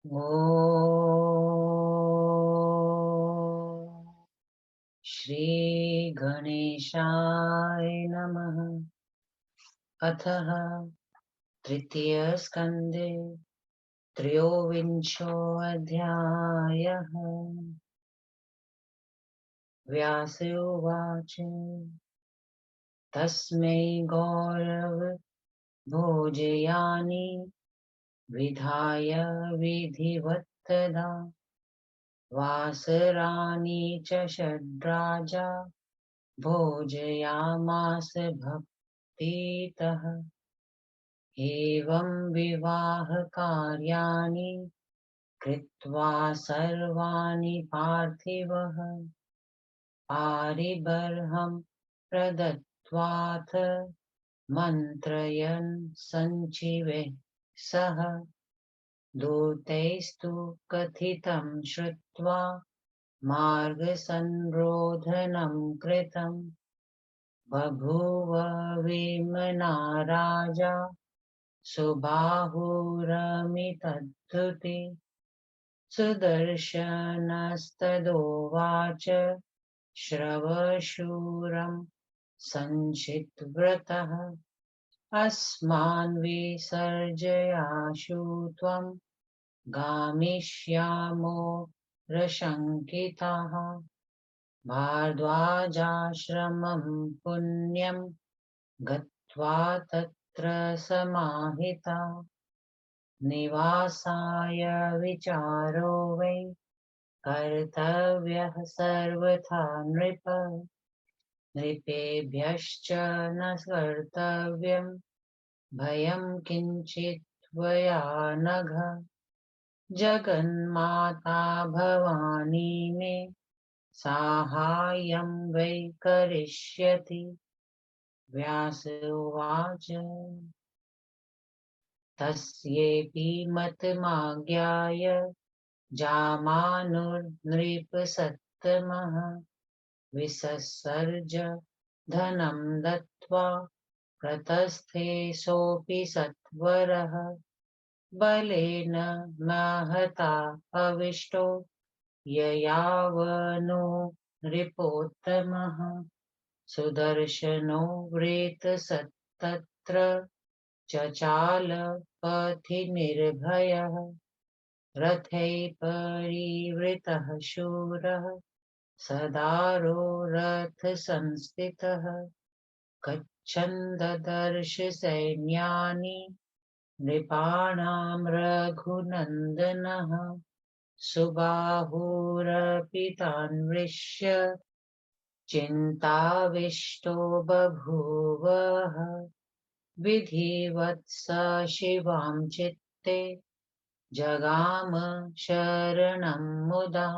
ॐ श्री गणेशाय नमः। अथः तृतीयस्कन्धे त्रयोविंशोऽध्यायः। व्यास उवाच तस्मै गौरव भोजयानि विधाय विधिवत्तदा वासराणि च षड्राजा भोजयामास भक्तितः। एवं विवाहकार्याणि कृत्वा सर्वाणि पार्थिवः पारिबर्हं प्रदत्त्वाथ मन्त्रयन् सञ्जीवे सः। दूतैस्तु कथितं श्रुत्वा मार्गसंरोधनं कृतं बभूव विमना राजा सुबाहुरमितद्धुति। सुदर्शनस्तदोवाच श्रवशूरं सञ्चित्व्रतः अस्मान् विसर्जयाशु त्वं गामिष्यामो रशङ्किताः। भारद्वाजाश्रमं पुण्यं गत्वा तत्र समाहिता निवासाय विचारो वै कर्तव्यः सर्वथा नृप। नृपेभ्यश्च न कर्तव्यं भयं किञ्चित् त्वया नघ। जगन्माता भवानी मे साहाय्यं वै करिष्यति। व्यास उवाच तस्येऽपि मतमाज्ञाय जामानुर्नृपसत्तमः विससर्ज धनं दत्त्वा प्रतस्थे सोऽपि सत्वरः। बलेन महता हविष्टो ययावनो नृपोत्तमः सुदर्शनो वृत्रस्तत्र चचाल पथि निर्भयः। रथै परिवृतः शूरः सदारो रथसंस्थितः गच्छन् ददर्श सैन्यानि नृपाणां रघुनन्दनः। सुबाहुरपि तान्विष्य चिन्ताविष्टो बभूवः। विधिवत् स शिवां चित्ते जगाम शरणं मुदा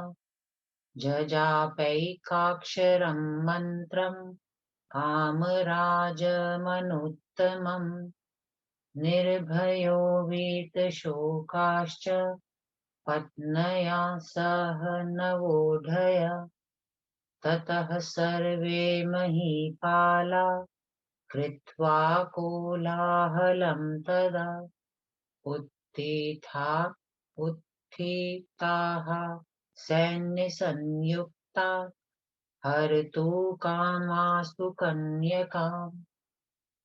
जजापैकाक्षरं मन्त्रं कामराजमनुत्तमम्। निर्भयो वीतशोकाश्च पत्न्या सह नवोढय। ततः सर्वे महीपाला कृत्वा कोलाहलं तदा उत्थिता उत्थिताः सैन्यसंयुक्ता हर्तु कामास्तु कन्यकाम्।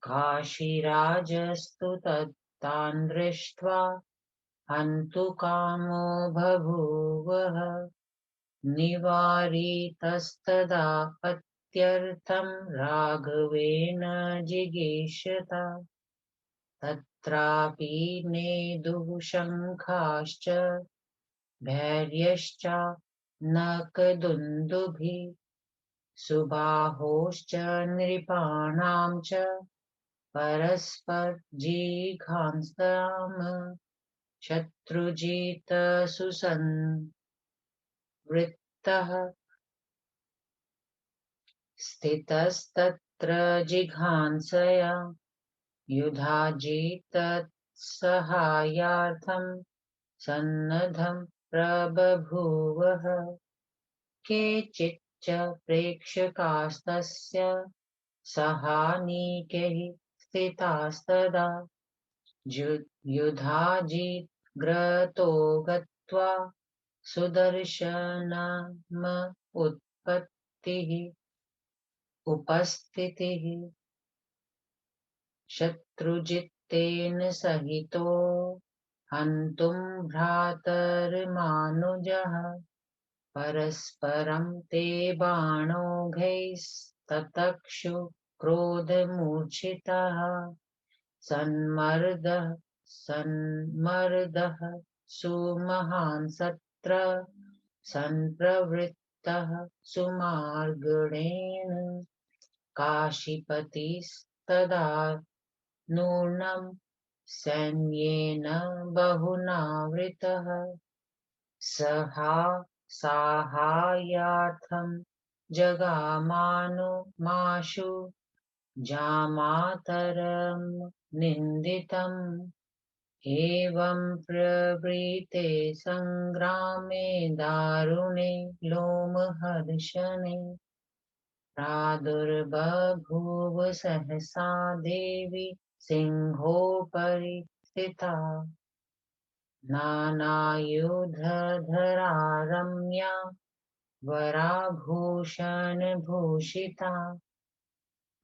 काशीराजस्तु तान् दृष्ट्वा हन्तु कामो बभूवः। निवारितस्तदा अत्यर्थं राघवेन जिगीषता तत्रापि नेदुः शङ्खाश्च भैर्यश्च नकदुन्दुभिः सुबाहोश्च नृपाणां च परस्परजिघांसाम्। शत्रुजितसुसंवृत्तः स्थितस्तत्र जिघांसया युधाजितत्सहायार्थं सन्नद्धं प्रबभूवः। केचिच्च प्रेक्षकास्तस्य सहानिकैः स्थितास्तदा युधाजितसमवेताः ग्रतो गत्वा सुदर्शनम उत्पत्तिः उपस्थितिः शत्रुजित्तेन सहितो हन्तुं भ्रातर्मानुजः परस्परं ते बाणौघैस्ततक्षु क्रोधमूर्छितः सन्मर्दः सुमहान् सत्र संप्रवृत्तः सुमार्गणेन काशीपतिस्तदा नूर्णं सैन्येन बहुनावृतः साहाय्यार्थं जगामाशु जामातरं निन्दितम् एवं प्रवृते सङ्ग्रामे दारुणे लोमहर्षणे प्रादुर्बभूव सहसा देवी सिंहोपरि स्थिता नानायुधधरा रम्या वराभूषणभूषिता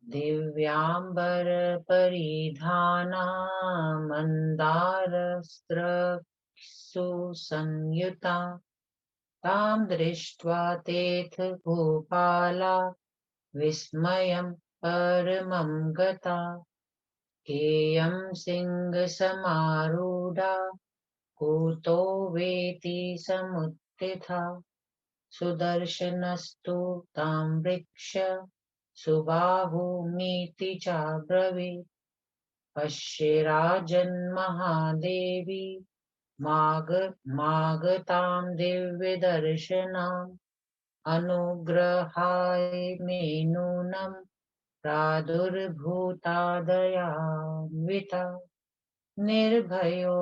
दिव्याम्बरपरिधाना मन्दारस्रग्सुसंयुता तां दृष्ट्वा तेऽथ भूपाला विस्मयं परमं गता केयं सिंहसमारूढा कुतो वेति समुत्थिता सुदर्शनस्तु तां वीक्ष्य सुबाहुमिति चाब्रवीत् पश्ये राजन्महादेवी मागतां दिव्यदर्शनाम् अनुग्रहाय मे नूनं प्रादुर्भूता दयान्विता निर्भयो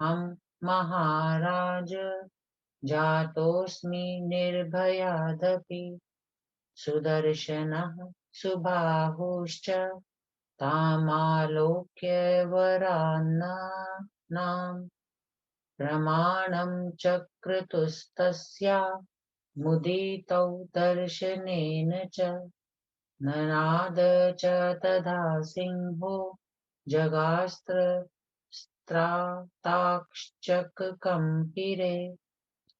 हम महाराज जातोऽस्मि निर्भयादपि सुदर्शनः सुबाहुश्च तामालोक्य वरान्नां प्रमाणं चक्रतुस्तस्या मुदितौ दर्शनेन च ननाद च तदा सिंहो जगास्त्रस्त्राताश्चककम्पिरे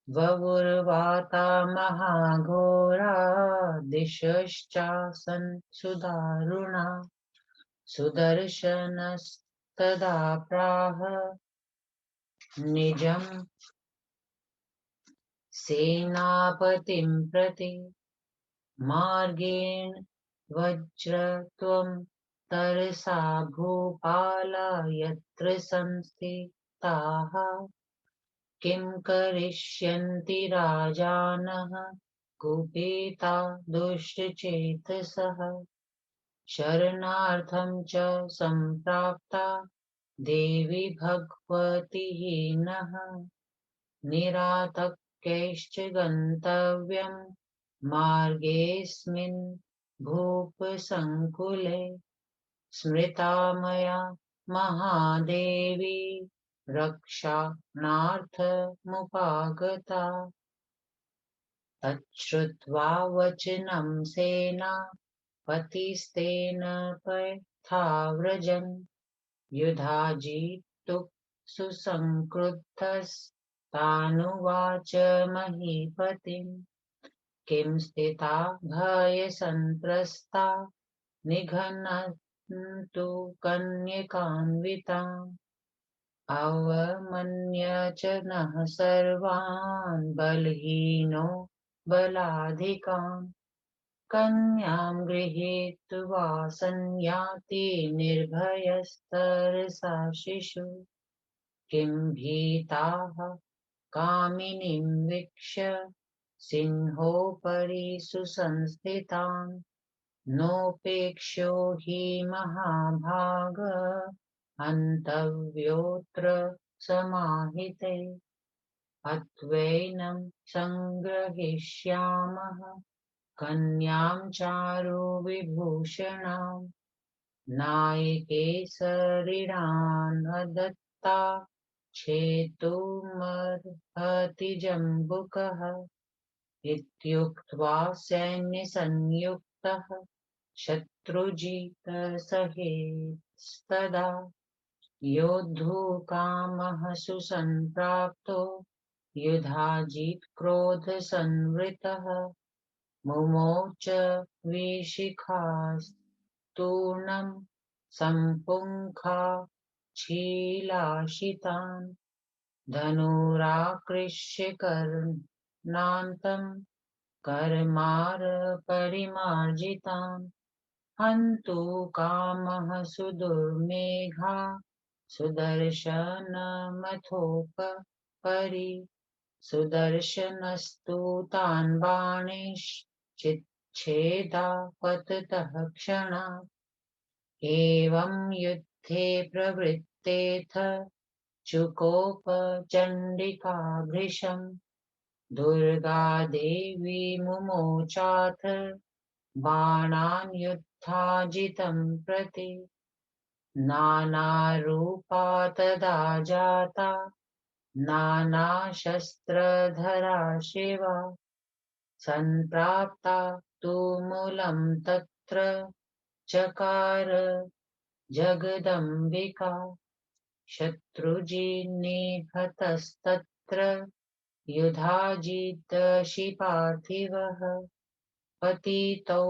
ववुर्वाता महाघोरा दिशश्चासन् सुदारुणा सुदर्शनस्तदा प्राह निजं सेनापतिं प्रति मार्गेण वज्रत्वं तरसा भूपाला यत्र संस्थिताः किं करिष्यन्ति राजानः कुपिता दुष्टचेतसः शरणार्थं च सम्प्राप्ता देवी भगवती नः निरातङ्कैश्च गन्तव्यं मार्गेऽस्मिन् भूपसङ्कुले स्मृता मया महादेवी रक्षणार्थमुपागता तच्छ्रुत्वा वचनं सेनापतिस्तेन पथाव्रजन् युधाजितु सुसंक्रुद्धस्तानुवाच महीपतिम् किं स्थिता भयसन्त्रस्ता निघ्नन्तु कन्यकान्विताम् अवमन्य च नः सर्वान् बलहीनो बलाधिकान् कन्यां गृहीत्वा संयाति निर्भयस्तरसा शिशु किं भीताः कामिनीं वीक्ष्य सिंहोपरि सुसंस्थितान् नोपेक्ष्यो हि महाभाग हन्तव्योऽत्र समाहिते अत्वैनं सङ्ग्रहीष्यामः कन्यां चारुविभूषणां नायके शरीरान् दत्ता छेतुमर्हति जम्बुकः इत्युक्त्वा सैन्यसंयुक्तः शत्रुजितसहेस्तदा योद्धुकामः सुसम्प्राप्तो युधाजित्क्रोधसंवृतः मुमोच विशिखास्तूर्णं सम्पुङ्खाच्छीलाशितान् धनुराकृष्य कर्णान्तं कर्मारपरिमार्जितान् हन्तु कामः सुदुर्मेधा सुदर्शनमथोपरि सुदर्शनस्तु तान् बाणैश्चिच्छेदापततः क्षणात् एवं युद्धे प्रवृत्तेऽथ चुकोप चण्डिकाभृशम् दुर्गादेवी मुमोचाथ बाणान् युद्धाजितं प्रति नानारूपा तदा जाता नानाशस्त्रधरा शिवा सम्प्राप्ता तु मूलं तत्र चकार जगदम्बिका शत्रुजिन्निहतस्तत्र युधाजितशिपार्थिवः पतितौ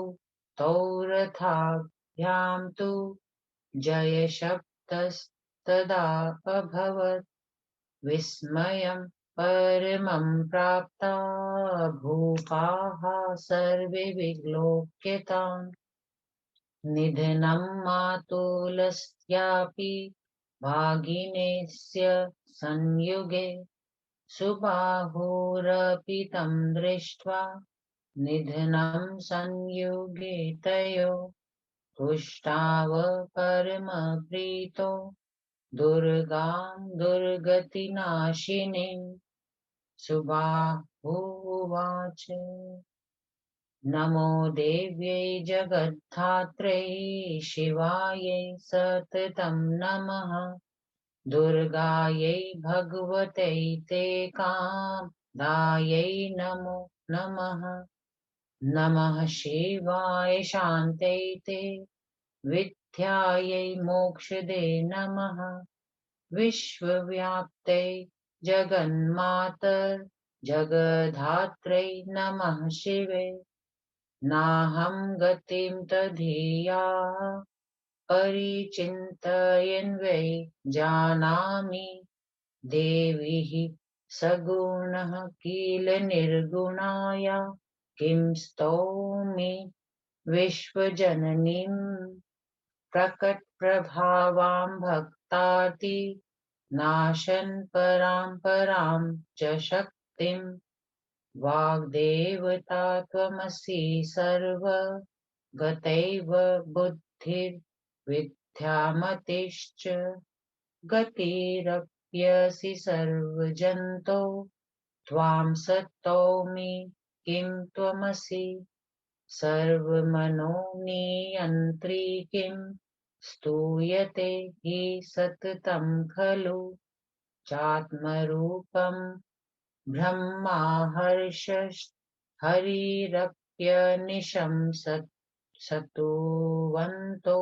तौ रथाभ्यां तु जयशब्दस्तदा अभवत् विस्मयं परमं प्राप्ता भूपाः सर्वे विलोक्यतान् निधनं मातुलस्यापि भागिनेस्य संयुगे सुबाहुरपि तं दृष्ट्वा निधनं संयुगे तयोः तुष्टाव परमप्रीतो दुर्गां दुर्गतिनाशिनीं सुबाहुवाच नमो देव्यै जगद्धात्रै शिवायै सततं नमः दुर्गायै भगवत्यै ते कामदायै नमो नमः नमः शिवाय शान्त्यै ते विद्यायै मोक्षदे नमः विश्वव्याप्त्यै जगन्मातर्जगद्धात्रै नमः शिवे नाहं गतिं तदीयाः परिचिन्तयन् वै जानामि देवीः सगुणः किल निर्गुणाया किं स्तौमि विश्वजननीं प्रकटप्रभावां भक्ताति नाशन् परां च शक्तिं वाग्देवता त्वमसि सर्वगतैव बुद्धिर्विद्यामतिश्च गतिरप्यसि सर्वजन्तो त्वां स्तौमि किं त्वमसि सर्वमनोनियन्त्री किं स्तूयते हि सततं खलु चात्मरूपं ब्रह्माहर्षहरिरप्यनिशं सतुवन्तो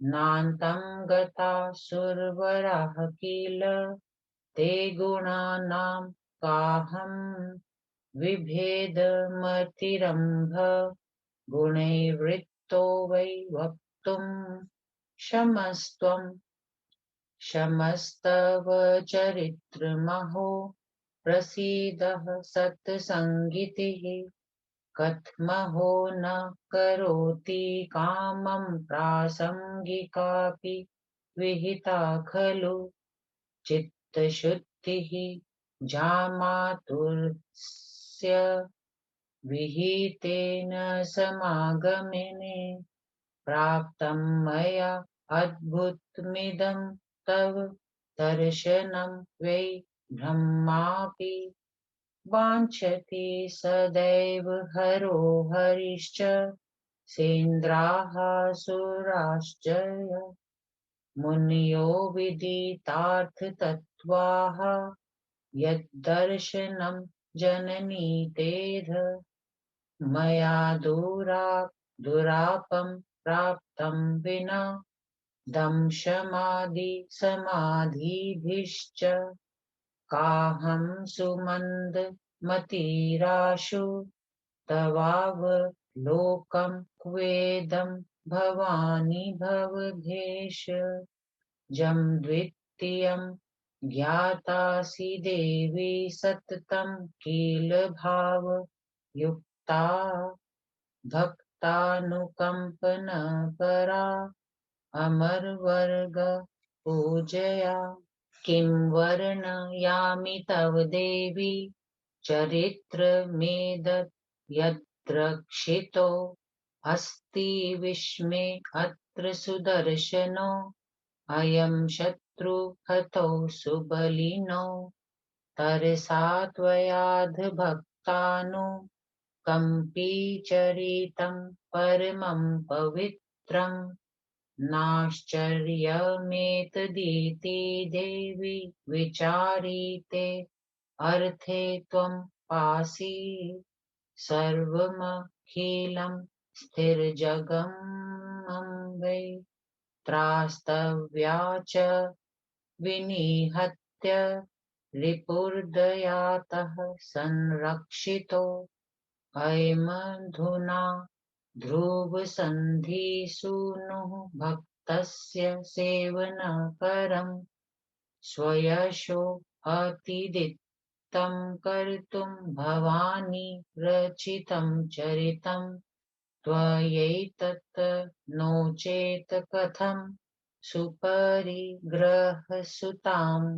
नान्तं गता सुरवराः किल ते गुणानां काहं विभेदमतिरम्भ गुणैर्वृत्तो वै वक्तुं क्षमस्तव चरित्रमहो प्रसीदः सत्सङ्गितिः कथमहो न करोति कामं प्रासङ्गिकापि विहिता खलु चित्तशुद्धिः जामातुर्स्य विहितेन समागमेने प्राप्तं मया अद्भुतमिदं तव दर्शनं वै ब्रह्मापि वाञ्छति सदैव हरो हरिश्च सेन्द्राः सुराश्चर्य मुनयो विदितार्थतत्त्वानि त्वाह यद्दर्शनं जननी तेध मया दुरापं प्राप्तं विना दंशमादि समाधिभिश्च काहं सुमन्द मतिराशु तवावलोकं क्वेदं भवानि भवघेश जं द्वितीयं ज्ञातासि देवी सततं किल भावयुक्ता भक्तानुकम्पनपरा अमरवर्ग पूजया किं वर्णयामि तव देवी चरित्रमेतत् यद्रक्षितो अस्ति विस्मे अत्र सुदर्शनो अयं शत्रुहतौ सुबलिनो तरसा त्वयाद्भक्तानुकम्पी चरितं परमं पवित्रम् नाश्चर्यमेतदिति देवि विचारिते अर्थे त्वं पासि सर्वमखिलं स्थिरजगमं वै त्रास्तव्या च विनिहत्य रिपुर्दयातः संरक्षितो अयमधुना ध्रुवसन्धिसूनुः भक्तस्य सेवनकरं स्वयशो अतिदित्तं कर्तुं भवानी रचितं चरितं त्वयैतत् नो चेत् कथं सुपरिग्रहसुतां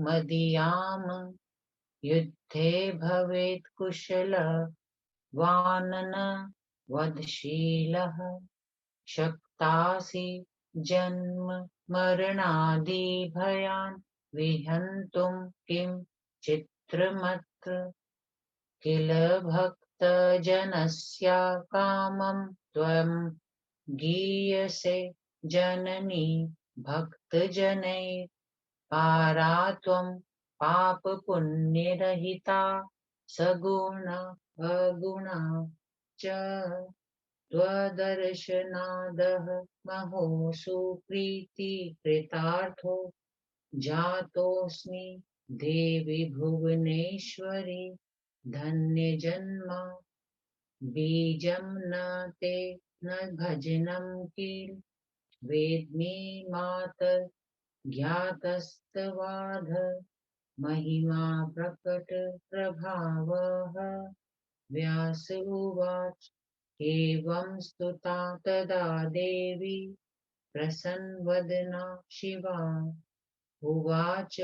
मदीयां युद्धे भवेत् कुशलवानन वधशीलः शक्तासि जन्म मरणादिभयान् विहन्तुं किं चित्रमत्र किल भक्तजनस्य कामं त्वं गीयसे जननी भक्तजनैः पारा त्वं पापपुण्यरहिता सगुणा अगुणा च त्वदर्शनादः महो सुप्रीतिकृतार्थो जातोऽस्मि देवि भुवनेश्वरि धन्यजन्म बीजं न ते न भजनं किल वेद्मि मातर् ज्ञातस्तवाध महिमा प्रकट प्रभावः व्यास उवाच एवं स्तुता तदा देवी प्रसन्नवदना शिवा उवाच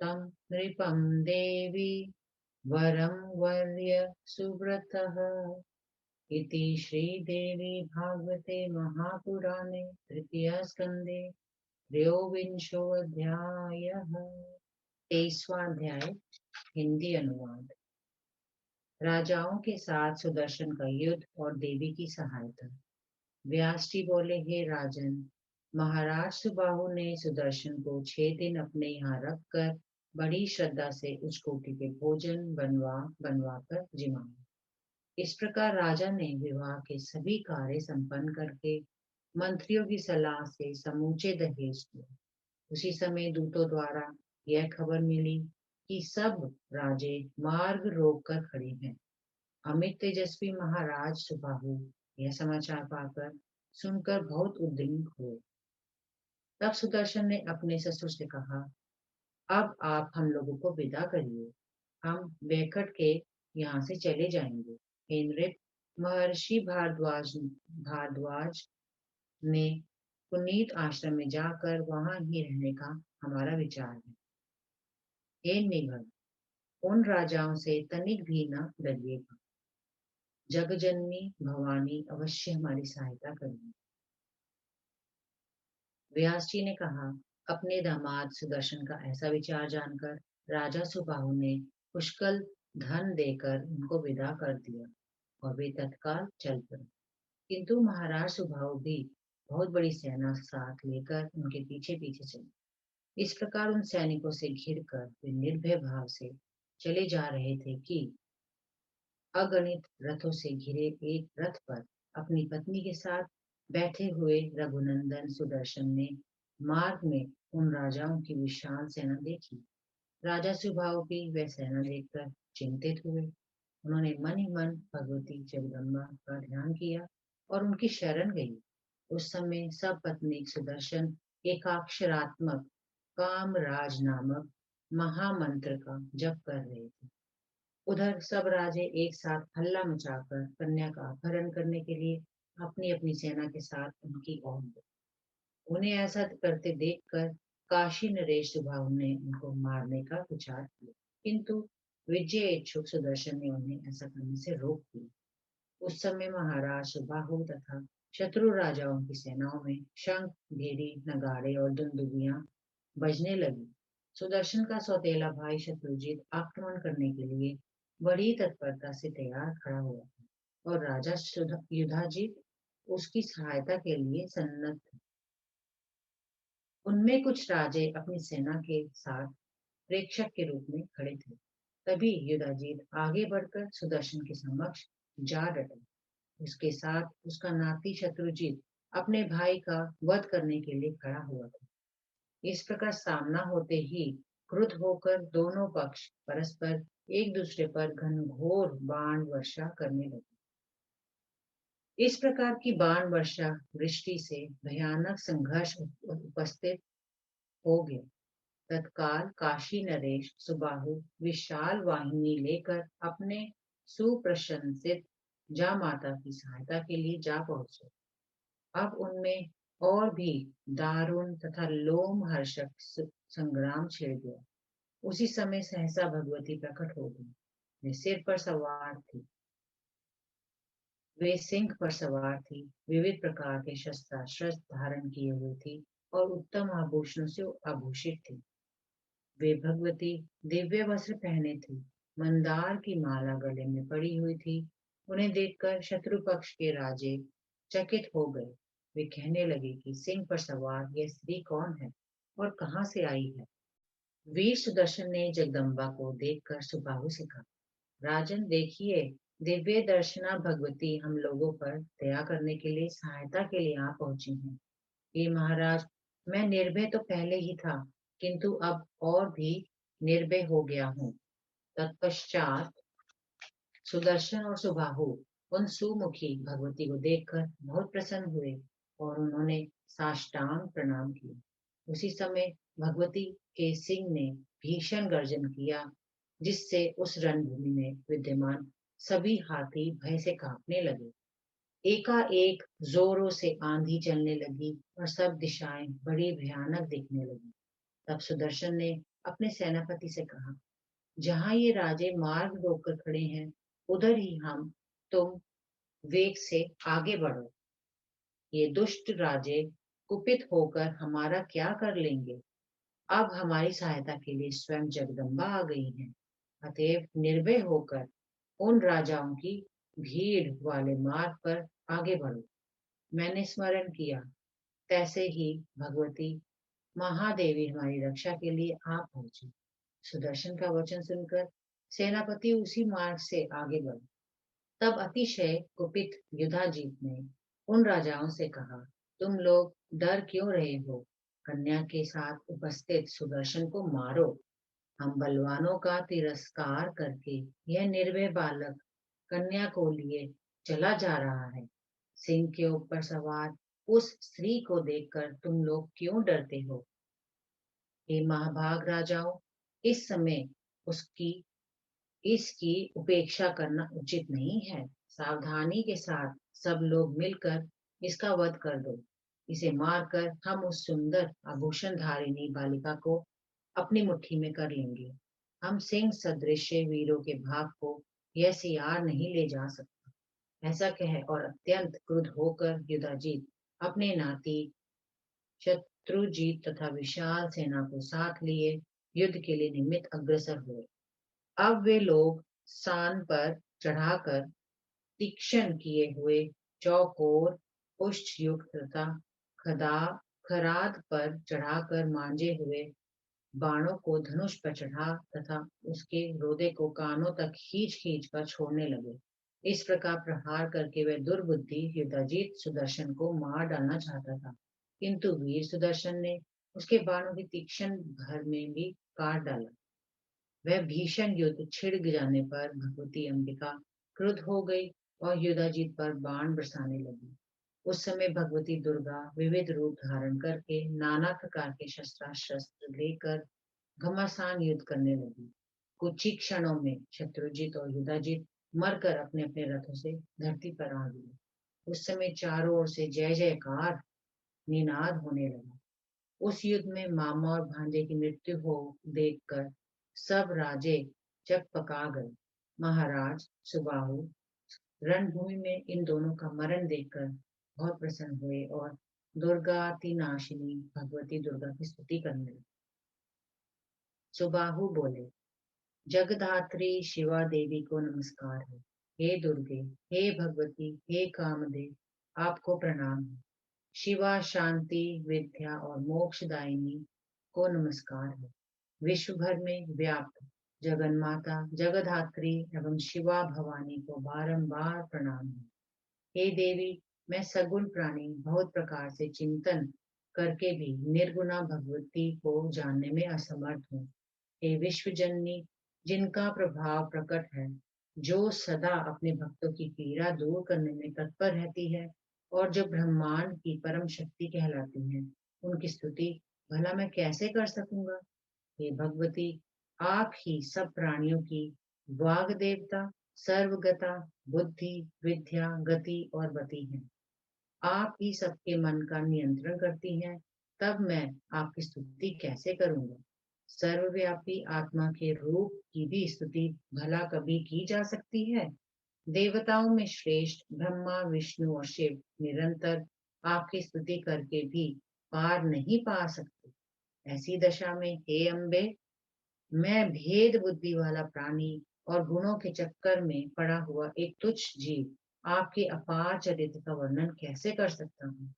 तं नृपं देवी वरं वर्य सुव्रतः इति श्रीदेवी भागवते महापुराणे तृतीयस्कन्धे त्रयोविंशोऽध्यायः। 23वां अध्याय हिंदी अनुवाद। राजाओं के साथ सुदर्शन का युद्ध और देवी की सहायता। व्यास जी बोले, हे राजन, महाराज सुबाहु ने सुदर्शन को 6 दिन अपने यहाँ रखकर बड़ी श्रद्धा से उच्च कोटि के भोजन बनवा कर जिमाया। इस प्रकार राजा ने विवाह के सभी कार्य संपन्न करके मंत्रियों की सलाह से समूचे दहेज दिए। उसी समय दूतों द्वारा यह खबर मिली कि सब राजे मार्ग रोक कर खड़े हैं। अमित तेजस्वी महाराज सुबाहु यह समाचार पाकर सुनकर बहुत उद्विग्न हुए। तब सुदर्शन ने अपने ससुर से कहा, अब आप हम लोगों को विदा करिए, हम बैकट के यहाँ से चले जाएंगे। हे नृप, महर्षि भारद्वाज ने पुनीत आश्रम में जाकर वहां ही रहने का हमारा विचार है। हे निगम, उन राजाओं से तनिक भी न डरिएगा। जगजननी भवानी अवश्य हमारी सहायता करेंगी। व्यास जी ने कहा, अपने दामाद सुदर्शन का ऐसा विचार जानकर राजा सुबाहु ने पुष्कल धन देकर उनको विदा कर दिया और वे तत्काल चल पड़े। किंतु महाराज सुबाहु भी बहुत बड़ी सेना साथ लेकर उनके पीछे पीछे चले। इस प्रकार उन सैनिकों से घिरकर वे निर्भय भाव से चले जा रहे थे कि अगणित रथों से घिरे एक रथ पर अपनी पत्नी के साथ बैठे हुए रघुनंदन सुदर्शन ने मार्ग में उन राजाओं की विशाल सेना देखी। राजा सुबाहु भी वह सेना देखकर चिंतित हुए। उन्होंने मन ही मन भगवती जगदम्बा का ध्यान किया और उनकी शरण गई। उस समय सब पत्नी सुदर्शन एकाक्षरात्मक कामराज नामक महामंत्र का जप कर रहे थे। उधर सब राजे एक साथ हल्ला मचाकर कन्या का अपहरण करने के लिए अपनी अपनी सेना के साथ उनकी ओर गए। उन्हें ऐसा करते देखकर काशी नरेश सुबाहु ने उनको मारने का विचार किया, किंतु विजय इच्छुक सुदर्शन ने उन्हें ऐसा करने से रोक दिया। उस समय महाराज सुबाहु तथा शत्रु राजाओं की सेनाओं में शंख, भेरी, नगाड़े और दुंदुभियां बजने लगी। सुदर्शन का सौतेला भाई शत्रुजीत आक्रमण करने के लिए बड़ी तत्परता से तैयार खड़ा हुआ था और राजा युधाजीत उसकी सहायता के लिए सन्नद्ध थे। उनमें कुछ राजे अपनी सेना के साथ प्रेक्षक के रूप में खड़े थे। तभी युधाजीत आगे बढ़कर सुदर्शन के समक्ष जा डटा। उसके साथ उसका नाती शत्रुजीत अपने भाई का वध करने के लिए खड़ा हुआ था। इस प्रकार सामना होते ही क्रुद्ध होकर दोनों पक्ष परस्पर एक दूसरे पर घनघोर बाण वर्षा करने लगे। इस प्रकार की बाण वर्षा वृष्टि से भयानक संघर्ष उपस्थित हो गया। तत्काल काशी नरेश सुबाहु विशाल वाहिनी लेकर अपने सुप्रशंसित जामाता की सहायता के लिए जा पहुंचे। अब उनमें और भी दारुण तथा लोमहर्षक संग्राम छिड़ गया। उसी समय सहसा भगवती प्रकट हो गई। वे सिंह पर सवार थी, विविध प्रकार के शस्त्रास्त्र धारण किए हुए थी और उत्तम आभूषणों से आभूषित थी। वे भगवती दिव्य वस्त्र पहने थी, मंदार की माला गले में पड़ी हुई थी। उन्हें देखकर शत्रु पक्ष के राजे चकित हो गए। वे कहने लगे कि सिंह पर सवार यह स्त्री कौन है और कहाँ से आई है। वीर सुदर्शन ने जगदम्बा को देखकर सुबाहु से कहा, राजन देखिए, दिव्य दर्शना भगवती हम लोगों पर दया करने के लिए सहायता के लिए आ पहुंची हैं। ये महाराज, मैं निर्भय तो पहले ही था, किंतु अब और भी निर्भय हो गया हूँ। तत्पश्चात सुदर्शन और सुबाहु उन सुमुखी भगवती को देखकर बहुत प्रसन्न हुए और उन्होंने साष्टांग प्रणाम किया। उसी समय भगवती के सिंह ने भीषण गर्जन किया, जिससे उस रणभूमि में विद्यमान सभी हाथी भय से कांपने लगे। एकाएक जोरों से आंधी चलने लगी और सब दिशाएं बड़ी भयानक दिखने लगी। तब सुदर्शन ने अपने सेनापति से कहा, जहां ये राजे मार्ग रोककर खड़े हैं, उधर ही तुम वेग से आगे बढ़ो। ये दुष्ट राजे कुपित होकर हमारा क्या कर लेंगे। अब हमारी सहायता के लिए स्वयं जगदम्बा आ गई है। अतएव निर्भय होकर उन राजाओं की भीड़ वाले मार्ग पर आगे बढ़ो। मैंने स्मरण किया, तैसे ही भगवती महादेवी हमारी रक्षा के लिए आ पहुंची। सुदर्शन का वचन सुनकर सेनापति उसी मार्ग से आगे बढ़े। तब अतिशय कुपित युधाजीत ने उन राजाओं से कहा, तुम लोग डर क्यों रहे हो। कन्या के साथ उपस्थित सुदर्शन को मारो। हम बलवानों का तिरस्कार करके यह निर्भय बालक कन्या को लिए चला जा रहा है। सिंह के ऊपर सवार उस स्त्री को देखकर तुम लोग क्यों डरते हो। हे महाभाग राजाओं, इस समय उसकी इसकी उपेक्षा करना उचित नहीं है। सावधानी के साथ सब लोग मिलकर इसका वध कर दो। इसे मारकर हम उस सुंदर आभूषण धारिणी बालिका को अपनी मुट्ठी में कर लेंगे। हम सिंह सदृश वीरों के भाग को यह सियार नहीं ले जा सकता। ऐसा कह और अत्यंत क्रुद्ध होकर युधाजीत अपने नाती शत्रुजीत तथा विशाल सेना को साथ लिए युद्ध के लिए निमित्त अग्रसर हुए। अब वे लोग सान पर चढ़ाकर तीक्ष्ण किए हुए चौकोर पुष्ट युक्त तथा खदा खराद पर चढ़ाकर मांजे हुए बाणों को धनुष पर चढ़ा तथा उसके रोदे को कानों तक खींच खींच कर छोड़ने लगे। इस प्रकार प्रहार करके वह दुर्बुद्धि युधाजीत सुदर्शन को मार डालना चाहता था, किंतु वीर सुदर्शन ने उसके बाणों की तीक्ष्ण भर में भी काट डाला। वह भीषण युद्ध छिड़ जाने पर भगवती अंबिका क्रुद्ध हो गई और युधाजीत पर बाण बरसाने लगी। उस समय भगवती दुर्गा विविध रूप धारण करके नाना प्रकार के शस्त्र लेकर घमासान युद्ध करने लगी। कुछ ही क्षणों में शत्रुजीत और युधाजीत मरकर अपने अपने रथों से धरती पर आ गए। उस समय चारों ओर से जय जयकार निनाद होने लगा। उस युद्ध में मामा और भांजे की मृत्यु हो देखकर सब राजे चकपका गए। महाराज सुबाहु रणभूमि में इन दोनों का मरण देखकर बहुत प्रसन्न हुए और दुर्गातिनाशिनी भगवती दुर्गा की स्तुति करने लगे। सुबाहु बोले, जगधात्री शिवा देवी को नमस्कार है। हे दुर्गे, हे भगवती, हे कामदेव, आपको प्रणाम है। शिवा शांति विद्या और मोक्षदायिनी को नमस्कार है। विश्व भर में व्याप्त जगन्माता जगधात्री एवं शिवा भवानी को बारंबार प्रणाम है। हे देवी, मैं सगुण प्राणी बहुत प्रकार से चिंतन करके भी निर्गुणा भगवती को जानने में असमर्थ हूँ। हे विश्व जननी, जिनका प्रभाव प्रकट है, जो सदा अपने भक्तों की पीड़ा दूर करने में तत्पर रहती है और जो ब्रह्मांड की परम शक्ति कहलाती है, उनकी स्तुति भला मैं कैसे कर सकूंगा। हे भगवती, आप ही सब प्राणियों की वाग देवता, सर्वगता, बुद्धि, विद्या, गति और गति हैं। आप ही सबके मन का नियंत्रण करती हैं, तब मैं आपकी स्तुति कैसे करूंगा। सर्वव्यापी आत्मा के रूप की भी स्तुति भला कभी की जा सकती है। देवताओं में श्रेष्ठ ब्रह्मा विष्णु और शिव निरंतर आपकी स्तुति करके भी पार नहीं पा सकते। ऐसी दशा में हे अम्बे, मैं भेद बुद्धि वाला प्राणी और गुणों के चक्कर में पड़ा हुआ एक तुच्छ जीव आपके अपार चरित्र का वर्णन कैसे कर सकता हूँ।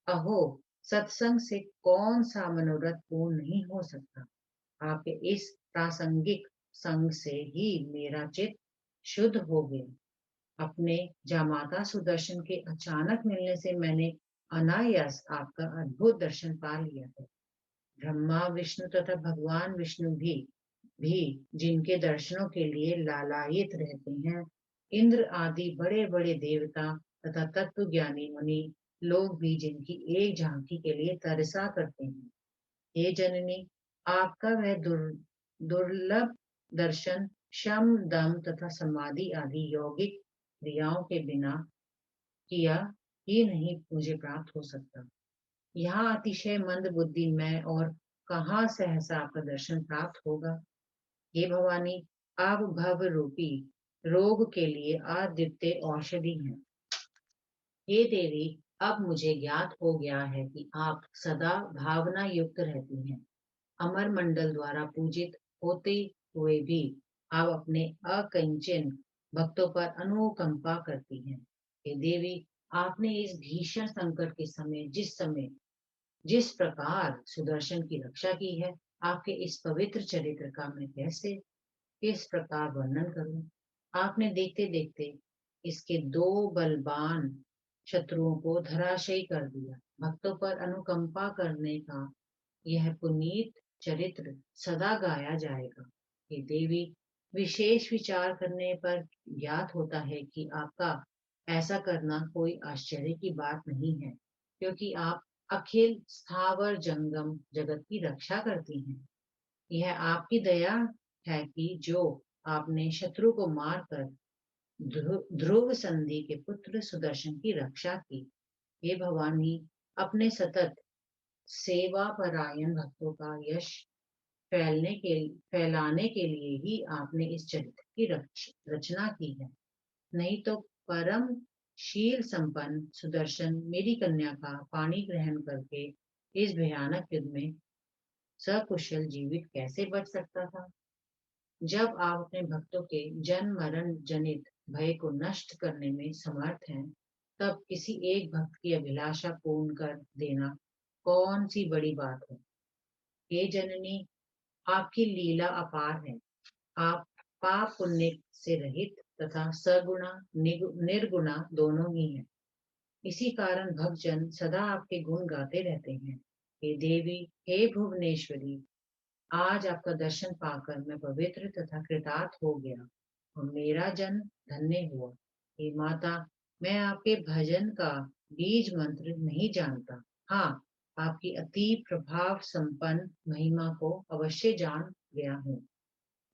अहो, सत्संग से कौन सा मनोरथ पूर्ण नहीं हो सकता। आपके इस प्रासंगिक संग से ही मेरा चित्त शुद्ध हो गया। अपने जामाता सुदर्शन के अचानक मिलने से मैंने अनायास आपका अद्भुत दर्शन पा लिया है। ब्रह्मा विष्णु तथा भगवान विष्णु भी जिनके दर्शनों के लिए लालायित रहते हैं, इंद्र आदि बड़े बड़े देवता तथा तत्व ज्ञानी मुनि लोग भी जिनकी एक झांकी के लिए तरसा करते हैं। हे जननी, आपका वह दुर्लभ दर्शन शम दम तथा समाधि आदि यौगिक क्रियाओं के बिना किया ही नहीं मुझे प्राप्त हो सकता। यहाँ अतिशय मंद बुद्धि मैं और कहाँ सहसा आपका दर्शन प्राप्त होगा। हे भवानी, आप भव रूपी रोग के लिए अद्वितीय औषधि हैं। हे देवी, अब मुझे ज्ञात हो गया है कि आप सदा भावना युक्त रहती हैं। अमर मंडल द्वारा पूजित होते हुए भी आप अपने अकिंचन भक्तों पर अनुकंपा करती हैं। हे देवी, आपने इस भीषण संकट के समय जिस प्रकार सुदर्शन की रक्षा की है, आपके इस पवित्र चरित्र का मैं कैसे किस प्रकार वर्णन करूं। आपने देखते देखते इसके दो बलवान शत्रुओं को धराशायी कर दिया। भक्तों पर अनुकंपा करने का यह पुनीत चरित्र सदा गाया जाएगा। हे देवी, विशेष विचार करने पर ज्ञात होता है कि आपका ऐसा करना कोई आश्चर्य की बात नहीं है, क्योंकि आप अखिल स्थावर जंगम जगत की रक्षा करती हैं। यह आपकी दया है कि जो आपने शत्रु को मारकर ध्रुव संधि के पुत्र सुदर्शन की रक्षा की। हे भवानी, अपने सतत सेवा परायण भक्तों का यश फैलाने के लिए ही आपने इस चरित्र की रचना की है। नहीं तो परम शील संपन्न सुदर्शन मेरी कन्या का पाणी ग्रहण करके इस भयानक युद्ध में सकुशल जीवित कैसे बच सकता था। जब आप अपने भक्तों के जन्म मरण जनित भय को नष्ट करने में समर्थ हैं, तब किसी एक भक्त की अभिलाषा पूर्ण कर देना कौन सी बड़ी बात है। हे जननी, आपकी लीला अपार है। आप पाप पुण्य से रहित तथा सगुणा निर्गुणा दोनों ही हैं। इसी कारण भक्तजन सदा आपके गुण गाते रहते हैं। हे देवी, हे भुवनेश्वरी, आज आपका दर्शन पाकर मैं पवित्र तथा कृतार्थ हो गया और मेरा जन्म धन्य हुआ। हे माता, मैं आपके भजन का बीज मंत्र नहीं जानता। हाँ, आपकी अति प्रभाव संपन्न महिमा को अवश्य जान गया हूँ।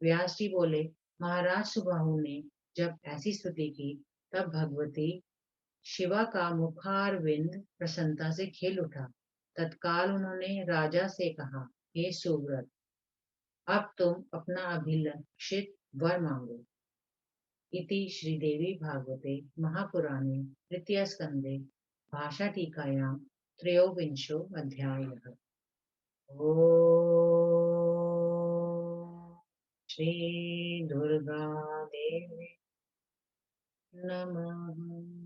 व्यास जी बोले, महाराज सुबाहु ने जब ऐसी स्तुति की, तब भगवती शिवा का मुखारविंद प्रसन्नता से खिल उठा। तत्काल उन्होंने राजा से कहा, हे सुव्रत, अब तुम अपना अभिलषित वर मांगो। इति श्रीदेवी भागवते महापुराणे तृतीय स्कंदे भाषाटीकायां त्रयोविंशो अध्यायः। ॐ श्री दुर्गा देवी नमः।